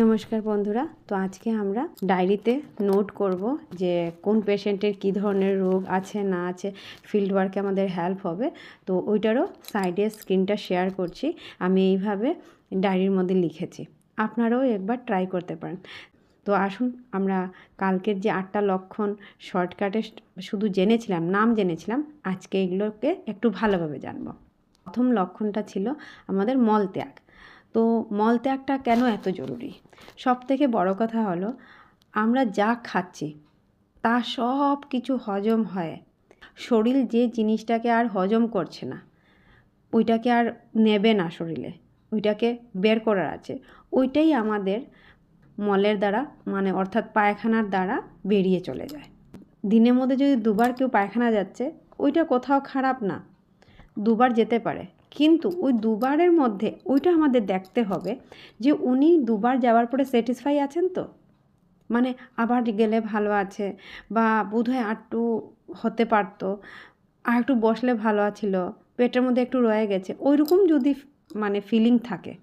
নমস্কার বন্ধুরা, তো আজকে আমরা ডায়েরিতে নোট করব যে কোন পেশেন্টের কী ধরনের রোগ আছে না আছে, ফিল্ড ওয়ার্কে আমাদের হেল্প হবে। তো ওইটারও সাইডে স্ক্রিনটা শেয়ার করছি। আমি এইভাবে ডায়েরির মধ্যে লিখেছি, আপনারাও একবার ট্রাই করতে পারেন। তো আসুন আমরা কালকের যে 8টা লক্ষণ শর্টকাটে শুধু জেনেছিলাম, নাম জেনেছিলাম, আজকে এগুলোকে একটু ভালোভাবে জানব। প্রথম লক্ষণটা ছিল আমাদের মলত্যাগ। তো মলত্যাগটা কেন এত জরুরি? সবথেকে বড় কথা হলো, আমরা যা খাচ্ছি তা সব কিছু হজম হয়, শরীর যে জিনিসটাকে আর হজম করছে না, ওইটাকে আর নেবে না শরীরে, ওইটাকে বের করার আছে, ওইটাই আমাদের মলের দ্বারা মানে অর্থাৎ পায়খানার দ্বারা বেরিয়ে চলে যায়। দিনের মধ্যে যদি দুবার কেউ পায়খানা যাচ্ছে, ওইটা কোথাও খারাপ না, দুবার যেতে পারে, কিন্তু ওই দুবারের মধ্যে ওইটা আমাদের দেখতে হবে যে উনি দুবার যাওয়ার পরে স্যাটিসফাই আছেন, তো মানে আবার গেলে ভালো আছে, বা বোধহয় একটু হতে পারতো, আর একটু বসলে ভালো ছিল, পেটের মধ্যে একটু রয়ে গেছে, ওইরকম যদি মানে ফিলিং থাকে,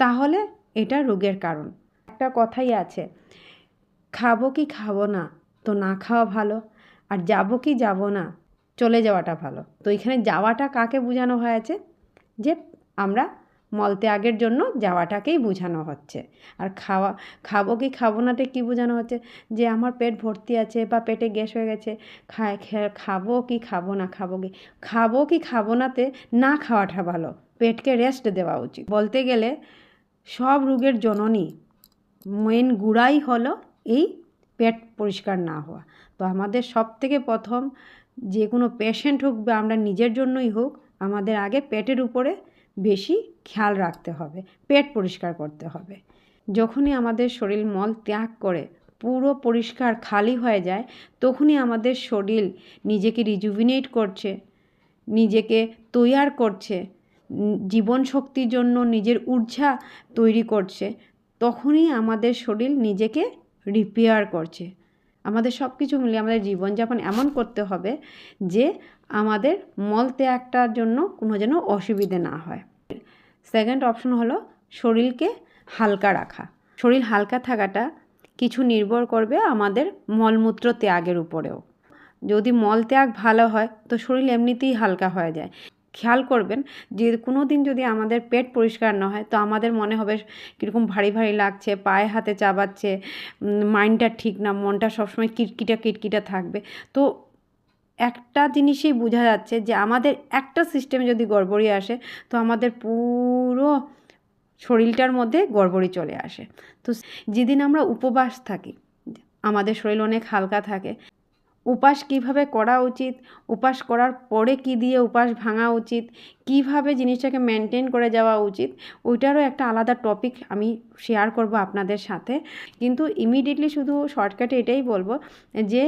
তাহলে এটা রোগের কারণ। একটা কথাই আছে, খাবো কি খাবো না, তো না খাওয়া ভালো, আর যাবো কি যাবো না, চলে যাওয়াটা ভালো। তো এখানে যাওয়াটা কাকে বোঝানো হয়েছে? যে আমরা মলত্যাগের জন্য যাওয়াটাকেই বোঝানো হচ্ছে। আর খাবো কি খাবো নাতে কী বোঝানো হচ্ছে? যে আমার পেট ভর্তি আছে বা পেটে গ্যাস হয়ে গেছে, খাবো কি খাবো না, খাবো কি খাবো নাতে না খাওয়াটা ভালো, পেটকে রেস্ট দেওয়া উচিত। বলতে গেলে সব রোগের জননী, মেন গুড়াই হলো এই পেট পরিষ্কার না হওয়া। তো আমাদের সব থেকে প্রথম, যে কোনো পেশেন্ট হোক বা আমরা নিজের জন্যই হোক, আমাদের আগে পেটের উপরে বেশি খেয়াল রাখতে হবে, পেট পরিষ্কার করতে হবে। যখনই আমাদের শরীর মল ত্যাগ করে পুরো পরিষ্কার খালি হয়ে যায়, তখনই আমাদের শরীর নিজেকে রিজুভিনেট করছে, নিজেকে তৈয়ার করছে, জীবন শক্তির জন্য নিজের ঊর্জা তৈরি করছে, তখনই আমাদের শরীর নিজেকে রিপেয়ার করছে। আমাদের সব কিছু মিলিয়ে আমাদের জীবনযাপন এমন করতে হবে যে আমাদের মল ত্যাগটার জন্য কোনো যেন অসুবিধে না হয়। সেকেন্ড অপশন হলো শরীরকে হালকা রাখা। শরীর হালকা থাকাটা কিছু নির্ভর করবে আমাদের মলমূত্র ত্যাগের উপরেও। যদি মল ত্যাগ ভালো হয়, তো শরীর এমনিতেই হালকা হয়ে যায়। খেয়াল করবেন যে কোনো দিন যদি আমাদের পেট পরিষ্কার না হয়, তো আমাদের মনে হবে কীরকম ভারী ভারী লাগছে, পায়ে হাতে চাবাচ্ছে, মাইন্ডটা ঠিক না, মনটা সবসময় কিটকিটা থাকবে। তো একটা জিনিসই বোঝা যাচ্ছে যে আমাদের একটা সিস্টেমে যদি গড়বড়ি আসে, তো আমাদের পুরো শরীরটার মধ্যে গড়বড়ি চলে আসে। তো যেদিন আমরা উপবাস থাকি, আমাদের শরীর অনেক হালকা থাকে। উপাস কিভাবে করা উচিত, উপাস করার পরে কি দিয়ে উপাস ভাঙা উচিত, কিভাবে জিনিসটাকে মেনটেন করে যাওয়া উচিত, ওইটারও একটা আলাদা টপিক আমি শেয়ার করব আপনাদের সাথে। কিন্তু ইমিডিয়েটলি শুধু শর্টকাটে এটাই বলবো যে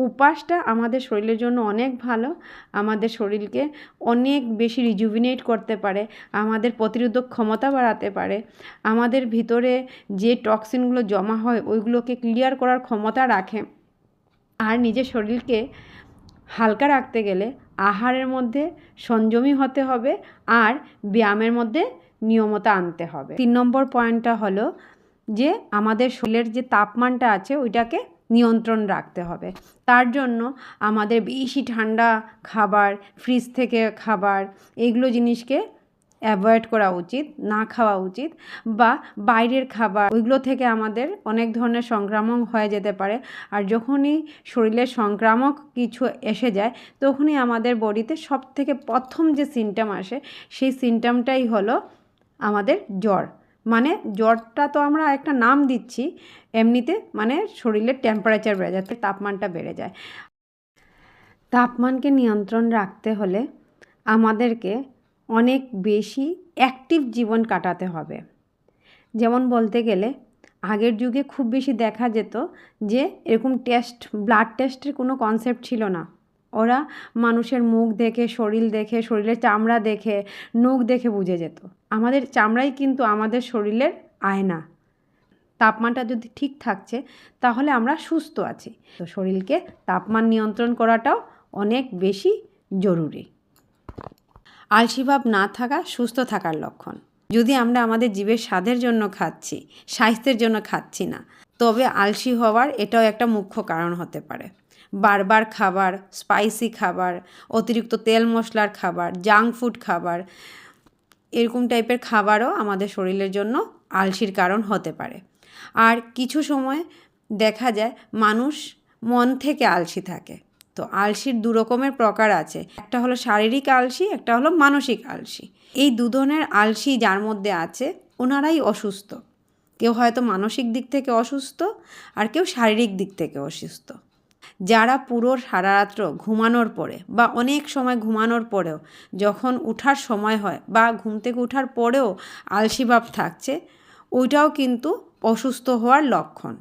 উপাসটা আমাদের শরীরের জন্য অনেক ভালো, আমাদের শরীরকে অনেক বেশি রিজুভিনেট করতে পারে, আমাদের প্রতিরোধক ক্ষমতা বাড়াতে পারে, আমাদের ভিতরে যে টক্সিনগুলো জমা হয় ওইগুলোকে ক্লিয়ার করার ক্ষমতা রাখে। আর নিজের শরীরকে হালকা রাখতে গেলে আহারের মধ্যে সংযমী হতে হবে, আর ব্যায়ামের মধ্যে নিয়মতা আনতে হবে। 3 নম্বর পয়েন্টটা হলো যে আমাদের শরীরের যে তাপমানটা আছে ওইটাকে নিয়ন্ত্রণ রাখতে হবে। তার জন্য আমাদের বেশি ঠান্ডা খাবার, ফ্রিজ থেকে খাবার, এইগুলো জিনিসকে অ্যাভয়েড করা উচিত, না খাওয়া উচিত। বা বাইরের খাবার, ওইগুলো থেকে আমাদের অনেক ধরনের সংক্রামক হয়ে যেতে পারে। আর যখনই শরীরে সংক্রামক কিছু এসে যায়, তখনই আমাদের বডিতে সব থেকে প্রথম যে সিমটম আসে, সেই সিমটমটাই হলো আমাদের জ্বর। মানে জ্বরটা তো আমরা একটা নাম দিচ্ছি, এমনিতে মানে শরীরের টেম্পারেচার বেড়ে যায়, তাপমানটা বেড়ে যায়। তাপমানকে নিয়ন্ত্রণ রাখতে হলে আমাদেরকে অনেক বেশি অ্যাক্টিভ জীবন কাটাতে হবে। যেমন বলতে গেলে আগের যুগে খুব বেশি দেখা যেত যে এরকম ব্লাড টেস্টের কোনো কনসেপ্ট ছিল না। ওরা মানুষের মুখ দেখে, শরীর দেখে, শরীরের চামড়া দেখে, নখ দেখে বুঝে যেত। আমাদের চামড়াই কিন্তু আমাদের শরীরের আয়না। তাপমানটা যদি ঠিক থাকছে, তাহলে আমরা সুস্থ আছি। তো শরীরকে তাপমান নিয়ন্ত্রণ করাটাও অনেক বেশি জরুরি। আলসিভাব না থাকা সুস্থ থাকার লক্ষণ। যদি আমরা আমাদের জীবের স্বাদের জন্য খাচ্ছি, স্বাস্থ্যের জন্য খাচ্ছি না, তবে আলসি হওয়ার এটাও একটা মুখ্য কারণ হতে পারে। বারবার খাবার, স্পাইসি খাবার, অতিরিক্ত তেল মশলার খাবার, জাঙ্ক ফুড খাবার, এরকম টাইপের খাবারও আমাদের শরীরের জন্য আলসির কারণ হতে পারে। আর কিছু সময় দেখা যায় মানুষ মন থেকে আলসি থাকে। তো আলসির দু রকমের প্রকার আছে, একটা হলো শারীরিক আলসি, একটা হলো মানসিক আলসি। এই দু ধরনের আলসি যার মধ্যে আছে ওনারাই অসুস্থ। কেউ হয়তো মানসিক দিক থেকে অসুস্থ, আর কেউ শারীরিক দিক থেকে অসুস্থ। যারা পুরো সারা রাত্র ঘুমানোর পরে বা অনেক সময় ঘুমানোর পরেও যখন উঠার সময় হয় বা ঘুম থেকে উঠার পরেও আলসি ভাব থাকছে, ওইটাও কিন্তু অসুস্থ হওয়ার লক্ষণ।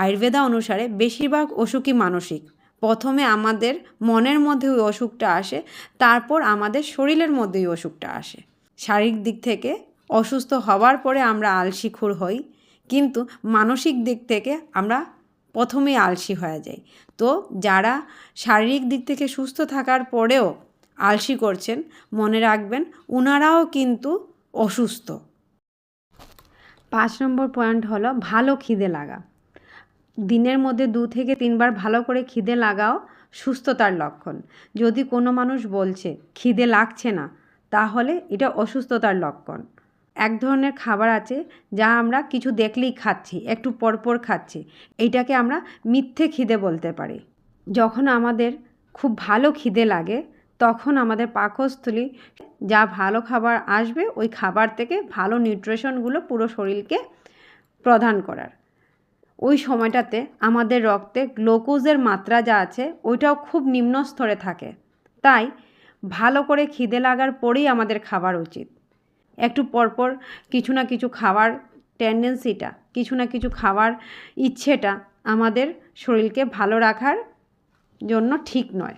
আয়ুর্বেদা অনুসারে বেশিরভাগ অসুখই মানসিক। প্রথমে আমাদের মনের মধ্যে ওই অসুখটা আসে, তারপর আমাদের শরীরের মধ্যে ওই অসুখটা আসে। শারীরিক দিক থেকে অসুস্থ হওয়ার পরে আমরা আলসিখোর হই, কিন্তু মানসিক দিক থেকে আমরা প্রথমেই আলসি হয়ে যাই। তো যারা শারীরিক দিক থেকে সুস্থ থাকার পরেও আলসি করছেন, মনে রাখবেন ওনারাও কিন্তু অসুস্থ। 5 নম্বর পয়েন্ট হলো ভালো খিদে লাগা। দিনের মধ্যে 2 থেকে 3 বার ভালো করে খিদে লাগাও সুস্থতার লক্ষণ। যদি কোনো মানুষ বলছে খিদে লাগছে না, তাহলে এটা অসুস্থতার লক্ষণ। এক ধরনের খাবার আছে যা আমরা কিছু দেখলেই খাচ্ছি, একটু পরপর খাচ্ছি, এইটাকে আমরা মিথ্যে খিদে বলতে পারি। যখন আমাদের খুব ভালো খিদে লাগে, তখন আমাদের পাকস্থলী যা ভালো খাবার আসবে ওই খাবার থেকে ভালো নিউট্রিশনগুলো পুরো শরীরকে প্রদান করার। ওই সময়টাতে আমাদের রক্তে গ্লুকোজের মাত্রা যা আছে ওইটাও খুব নিম্ন স্তরে থাকে। তাই ভালো করে খিদে লাগার পরেই আমাদের খাবার উচিত। একটু পরপর কিছু না কিছু খাওয়ার টেন্ডেন্সিটা, কিছু না কিছু খাওয়ার ইচ্ছেটা আমাদের শরীরকে ভালো রাখার জন্য ঠিক নয়।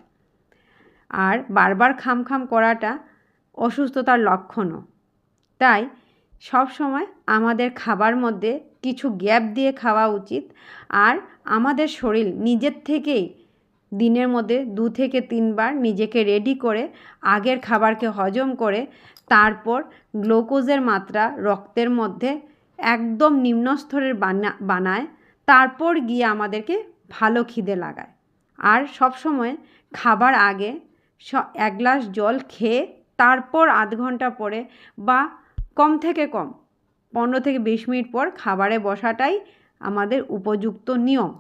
আর বারবার খাম করাটা অসুস্থতার লক্ষণও। তাই সব সময় আমাদের খাবার মধ্যে কিছু গ্যাপ দিয়ে খাওয়া উচিত। আর আমাদের শরীর নিজের থেকেই দিনের মধ্যে 2 থেকে 3 বার নিজেকে রেডি করে আগের খাবারকে হজম করে তারপর গ্লুকোজের মাত্রা রক্তের মধ্যে একদম নিম্ন স্তরের বানায়, তারপর গিয়ে আমাদেরকে ভালো খিদে লাগায়। আর সব সময় খাবার আগে 1 গ্লাস জল খেয়ে তারপর আধ ঘন্টা পরে বা কম থেকে কম 15 থেকে 20 মিনিট পর খাবারে বসাটাই আমাদের উপযুক্ত নিয়ম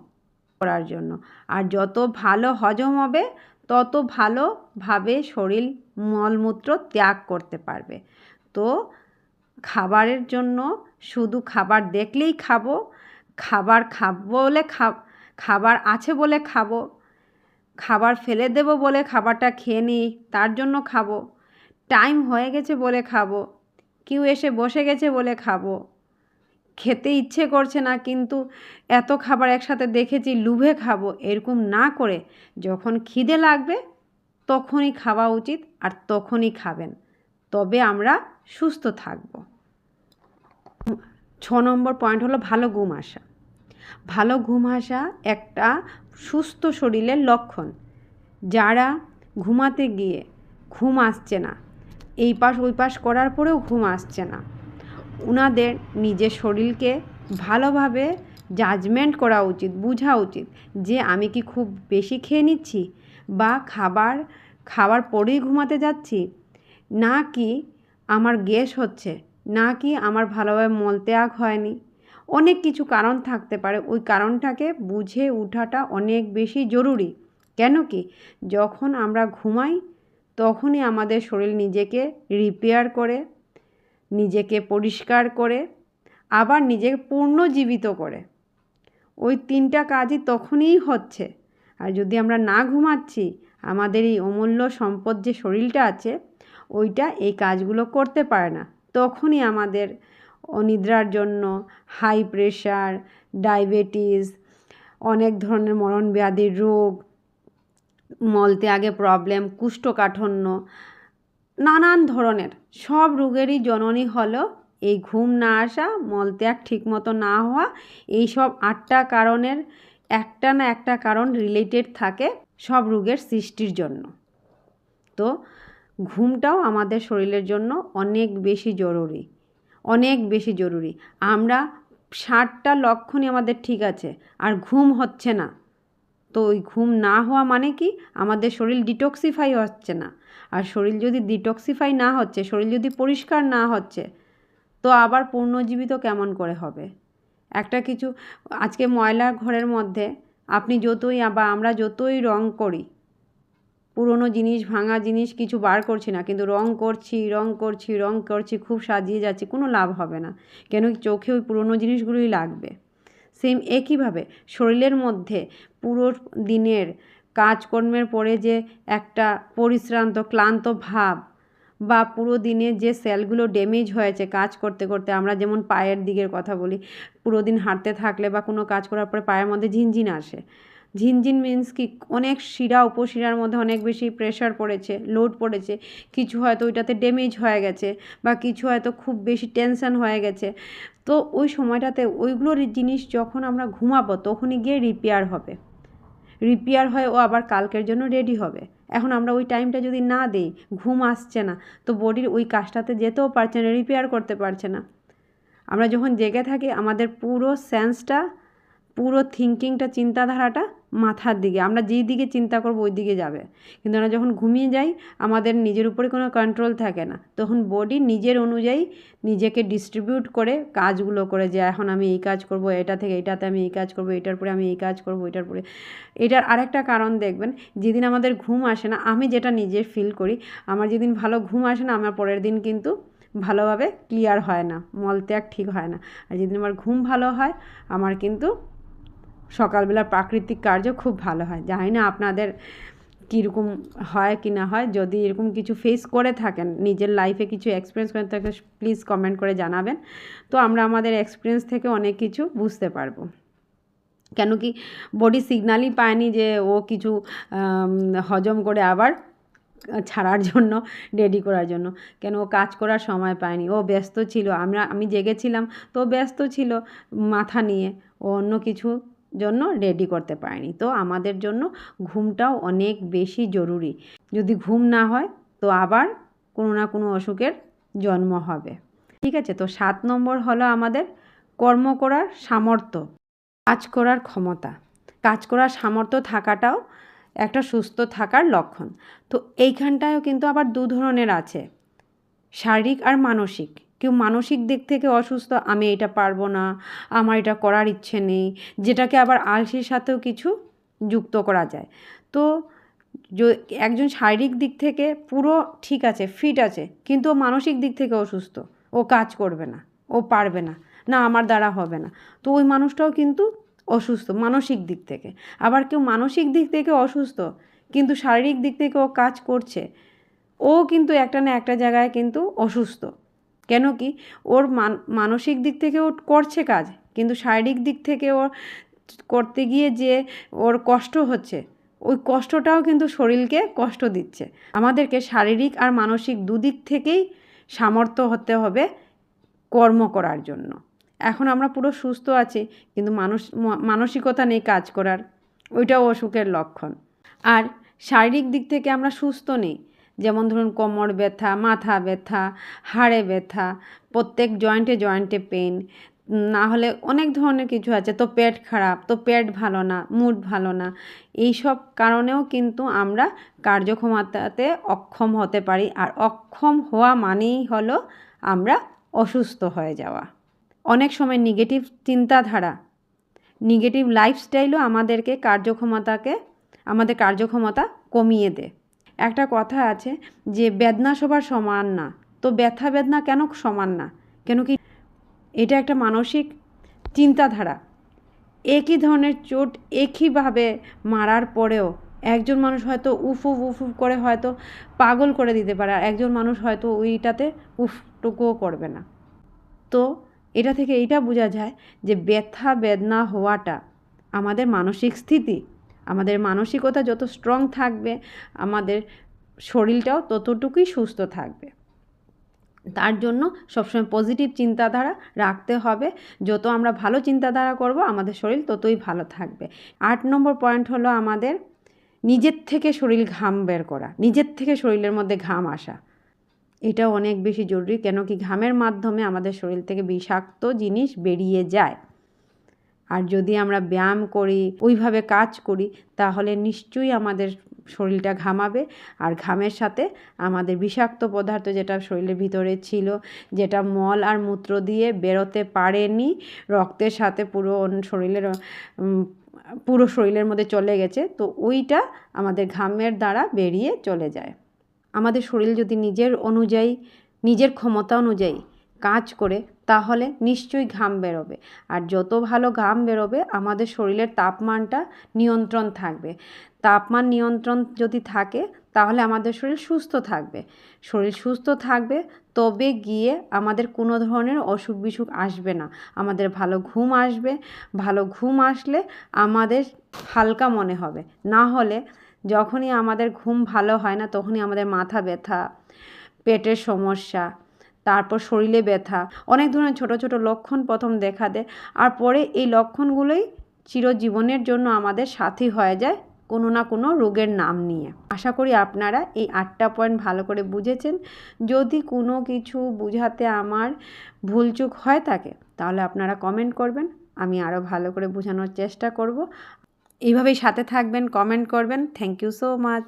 করার জন্য। আর যত ভালো হজম হবে তত ভালোভাবে শরীর মলমূত্র ত্যাগ করতে পারবে। তো খাবারের জন্য শুধু খাবার দেখলেই খাবো, খাবার খাবো বলে খাবার আছে বলে খাবো, খাবার ফেলে দেবো বলে খাবারটা খেয়ে নিই তার জন্য খাবো, টাইম হয়ে গেছে বলে খাবো, কেউ এসে বসে গেছে বলে খাবো, খেতে ইচ্ছে করছে না কিন্তু এত খাবার একসাথে দেখেছি লুভে খাবো, এরকম না করে যখন খিদে লাগবে তখনই খাওয়া উচিত আর তখনই খাবেন, তবে আমরা সুস্থ থাকব। 6 নম্বর পয়েন্ট হলো ভালো ঘুম আসা। ভালো ঘুম আসা একটা সুস্থ শরীরের লক্ষণ। যারা ঘুমাতে গিয়ে ঘুম আসছে না, এই পাশ ওই পাশ করার পরেও ঘুম আসছে না, ওনাদের নিজের শরীরকে ভালোভাবে জাজমেন্ট করা উচিত, বোঝা উচিত যে আমি কি খুব বেশি খেয়ে নিচ্ছি বা খাবার পরেই ঘুমাতে যাচ্ছি, না কি আমার গ্যাস হচ্ছে, না কি আমার ভালোভাবে মলত্যাগ হয়নি। অনেক কিছু কারণ থাকতে পারে, ওই কারণটাকে বুঝে ওঠাটা অনেক বেশি জরুরি। কেন কি যখন আমরা ঘুমাই তখনই আমাদের শরীর নিজেকে রিপেয়ার করে, নিজেকে পরিষ্কার করে, আবার নিজেকে পুনর্জীবিত করে। ওই 3টা কাজই তখনই হচ্ছে। আর যদি আমরা না ঘুমাচ্ছি, আমাদের এই অমূল্য সম্পদ যে শরীরটা আছে ওইটা এই কাজগুলো করতে পারে না। তখনই আমাদের অনিদ্রার জন্য হাই প্রেশার, ডায়াবেটিস, অনেক ধরনের মরণব্যাধির রোগ, মলত্যাগে প্রবলেম, কোষ্ঠকাঠিন্য, নানান ধরনের সব রোগেরই জননী হলো এই ঘুম না আসা, মলত্যাগ ঠিকমতো না হওয়া। এইসব 8টা কারণের একটা না একটা কারণ রিলেটেড থাকে সব রোগের সৃষ্টির জন্য। তো ঘুমটাও আমাদের শরীরের জন্য অনেক বেশি জরুরি, অনেক বেশি জরুরি। আমরা 60টা লক্ষণই আমাদের ঠিক আছে, আর ঘুম হচ্ছে না। তো ওই ঘুম না হওয়া মানে কি, আমাদের শরীর ডিটক্সিফাই হচ্ছে না। আর শরীর যদি ডিটক্সিফাই না হচ্ছে, শরীর যদি পরিষ্কার না হচ্ছে, তো আবার পুনর্জীবিত কেমন করে হবে? একটা কিছু আজকে ময়লার ঘরের মধ্যে আপনি যতই বা আমরা যতই রং করি, পুরনো জিনিস, ভাঙা জিনিস কিছু বার করছি না, কিন্তু রং করছি, খুব সাজিয়ে যাচ্ছি, কোনো লাভ হবে না। কেন কি, চোখে ওই পুরনো জিনিসগুলোই লাগবে। সেম একইভাবে শরীরের মধ্যে পুরো দিনের কাজকর্মের পরে যে একটা পরিশ্রান্ত ক্লান্ত ভাব, বা পুরো দিনে যে সেলগুলো ড্যামেজ হয়েছে কাজ করতে করতে, আমরা যেমন পায়ের দিকের কথা বলি, পুরো দিন হাঁটতে থাকলে বা কোনো কাজ করার পরে পায়ের মধ্যে ঝিনঝিন আসে। ঝিনঝিন মিন্স কি, অনেক শিরা উপশিরার মধ্যে অনেক বেশি প্রেশার পড়েছে, লোড পড়েছে, কিছু হয়তো ওইটাতে ড্যামেজ হয়ে গেছে, বা কিছু হয়তো খুব বেশি টেনশন হয়ে গেছে। তো ওই সময়টাতে ওইগুলোর জিনিস যখন আমরা ঘুমাবো, তখনই গিয়ে রিপেয়ার হবে, রিপেয়ার হয়ে ও আবার কালকের জন্য রেডি হবে। এখন আমরা ওই টাইমটা যদি না দিই, ঘুম আসছে না, তো বডির ওই কাজটাতে যেতেও পারছে না, রিপেয়ার করতে পারছে না। আমরা যখন জেগে থাকি, আমাদের পুরো সেন্সটা, পুরো থিঙ্কিংটা, চিন্তাধারাটা মাথার দিকে, আমরা যেই দিকে চিন্তা করবো ওই দিকে যাবে। কিন্তু আমরা যখন ঘুমিয়ে যাই, আমাদের নিজের উপরে কোনো কন্ট্রোল থাকে না, তখন বডি নিজের অনুযায়ী নিজেকে ডিস্ট্রিবিউট করে কাজগুলো করে, যে এখন আমি এই কাজ করব, এটা থেকে এটাতে আমি এই কাজ করব, এটার পরে আমি এই কাজ করব, এটার পরে। এটার আরেকটা কারণ দেখবেন, যেদিন আমাদের ঘুম আসে না, আমি যেটা নিজে ফিল করি, আমার যেদিন ভালো ঘুম আসে না, আমার পরের দিন কিন্তু ভালোভাবে ক্লিয়ার হয় না, মলত্যাগ ঠিক হয় না। আর যেদিন আমার ঘুম ভালো হয়, আমার কিন্তু সকালবেলার প্রাকৃতিক কার্য খুব ভালো হয়। জানি না আপনাদের কীরকম হয় কি না হয়। যদি এরকম কিছু ফেস করে থাকেন, নিজের লাইফে কিছু এক্সপিরিয়েন্স করে থাকেন, প্লিজ কমেন্ট করে জানাবেন। তো আমরা আমাদের এক্সপিরিয়েন্স থেকে অনেক কিছু বুঝতে পারবো। কেন কি, বডি সিগন্যালই পায়নি যে ও কিছু হজম করে আবার ছাড়ার জন্য, রেডি করার জন্য। কেন, ও কাজ করার সময় পায়নি, ও ব্যস্ত ছিল। আমি জেগেছিলাম, তো ব্যস্ত ছিল মাথা নিয়ে, ও অন্য কিছু জন্য রেডি করতে পারেনি। তো আমাদের জন্য ঘুমটাও অনেক বেশি জরুরি। যদি ঘুম না হয়, তো আবার কোনো না কোনো অসুখের জন্ম হবে। ঠিক আছে, তো 7 নম্বর হলো আমাদের কর্ম করার সামর্থ্য, কাজ করার ক্ষমতা। কাজ করার সামর্থ্য থাকাটাও একটা সুস্থ থাকার লক্ষণ। তো এইখানটায়ও কিন্তু আবার 2 ধরনের আছে, শারীরিক আর মানসিক। কেউ মানসিক দিক থেকে অসুস্থ, আমি এটা পারবো না, আমার এটা করার ইচ্ছে নেই, যেটাকে আবার আলসির সাথেও কিছু যুক্ত করা যায়। তো একজন শারীরিক দিক থেকে পুরো ঠিক আছে, ফিট আছে, কিন্তু ও মানসিক দিক থেকে অসুস্থ, ও কাজ করবে না, ও পারবে না, না আমার দ্বারা হবে না, তো ওই মানুষটাও কিন্তু অসুস্থ মানসিক দিক থেকে। আবার কেউ মানসিক দিক থেকে অসুস্থ, কিন্তু শারীরিক দিক থেকে ও কাজ করছে, ও কিন্তু একটা না একটা জায়গায় কিন্তু অসুস্থ। কেন কি, ওর মানসিক দিক থেকে ও করছে কাজ, কিন্তু শারীরিক দিক থেকে ওর করতে গিয়ে যে ওর কষ্ট হচ্ছে, ওই কষ্টটাও কিন্তু শরীরকে কষ্ট দিচ্ছে। আমাদেরকে শারীরিক আর মানসিক দুদিক থেকেই সামর্থ্য হতে হবে কর্ম করার জন্য। এখন আমরা পুরো সুস্থ আছি, কিন্তু মানসিকতা নেই কাজ করার, ওইটাও অসুখের লক্ষণ। আর শারীরিক দিক থেকে আমরা সুস্থ নেই, যেমন ধরুন কোমর ব্যথা, মাথা ব্যথা, হাড়ে ব্যথা, প্রত্যেক জয়েন্টে পেন, না হলে অনেক ধরনের কিছু আছে, তো পেট খারাপ, তো পেট ভালো না, মুড ভালো না, এইসব কারণেও কিন্তু আমরা কার্যক্ষমতাতে অক্ষম হতে পারি। আর অক্ষম হওয়া মানেই হলো আমরা অসুস্থ হয়ে যাওয়া। অনেক সময় নেগেটিভ চিন্তাধারা, নেগেটিভ লাইফস্টাইলও আমাদের কার্যক্ষমতা কমিয়ে দেয়। একটা কথা আছে যে বেদনা সবার সমান না, তো ব্যথা বেদনা কেন সমান না? কেন কি, এটা একটা মানসিক চিন্তাধারা। একই ধরনের চোট একইভাবে মারার পরেও একজন মানুষ হয়তো উফ করে হয়তো পাগল করে দিতে পারে, আর একজন মানুষ হয়তো ওইটাতে উফটুকুও করবে না। তো এটা থেকে এইটা বোঝা যায় যে ব্যথা বেদনা হওয়াটা আমাদের মানসিক স্থিতি, আমাদের মানসিকতা যত স্ট্রং থাকবে, আমাদের শরীরটাও ততটুকুই সুস্থ থাকবে। তার জন্য সবসময় পজিটিভ চিন্তাধারা রাখতে হবে। যত আমরা ভালো চিন্তাধারা করব, আমাদের শরীর ততই ভালো থাকবে। 8 নম্বর পয়েন্ট হলো আমাদের নিজের থেকে শরীর ঘাম বের করা, নিজের থেকে শরীরের মধ্যে ঘাম আসা, এটা অনেক বেশি জরুরি। কেন কি ঘামের মাধ্যমে আমাদের শরীর থেকে বিষাক্ত জিনিস বেরিয়ে যায়। আর যদি আমরা ব্যায়াম করি, ওইভাবে কাজ করি, তাহলে নিশ্চয়ই আমাদের শরীরটা ঘামাবে। আর ঘামের সাথে আমাদের বিষাক্ত পদার্থ যেটা শরীরের ভিতরে ছিল, যেটা মল আর মূত্র দিয়ে বেরোতে পারেনি, রক্তের সাথে পুরো শরীরের মধ্যে চলে গেছে, তো ওইটা আমাদের ঘামের দ্বারা বেরিয়ে চলে যায়। আমাদের শরীর যদি নিজের অনুযায়ী, নিজের ক্ষমতা অনুযায়ী কাজ করে, তাহলে নিশ্চয়ই ঘাম বেরোবে। আর যত ভালো ঘাম বেরোবে, আমাদের শরীরের তাপমানটা নিয়ন্ত্রণ থাকবে। তাপমান নিয়ন্ত্রণ যদি থাকে, তাহলে আমাদের শরীর সুস্থ থাকবে। শরীর সুস্থ থাকবে, তবে গিয়ে আমাদের কোনো ধরনের অসুখ বিসুখ আসবে না। আমাদের ভালো ঘুম আসবে। ভালো ঘুম আসলে আমাদের হালকা মনে হবে। না হলে যখনই আমাদের ঘুম ভালো হয় না, তখনই আমাদের মাথা ব্যথা, পেটের সমস্যা, তারপর শরীরে ব্যথা, অনেক ধরনের ছোট ছোট লক্ষণ প্রথম দেখা দেয়। আর পরে এই লক্ষণগুলোই চিরজীবনের জন্য আমাদের সাথী হয়ে যায় কোনো না কোনো রোগের নাম নিয়ে। আশা করি আপনারা এই 8টা পয়েন্ট ভালো করে বুঝেছেন। যদি কোনো কিছু বুঝাতে আমার ভুলচুক হয় থাকে, তাহলে আপনারা কমেন্ট করবেন, আমি আরও ভালো করে বোঝানোর চেষ্টা করব। এইভাবেই সাথে থাকবেন, কমেন্ট করবেন। Thank you so much.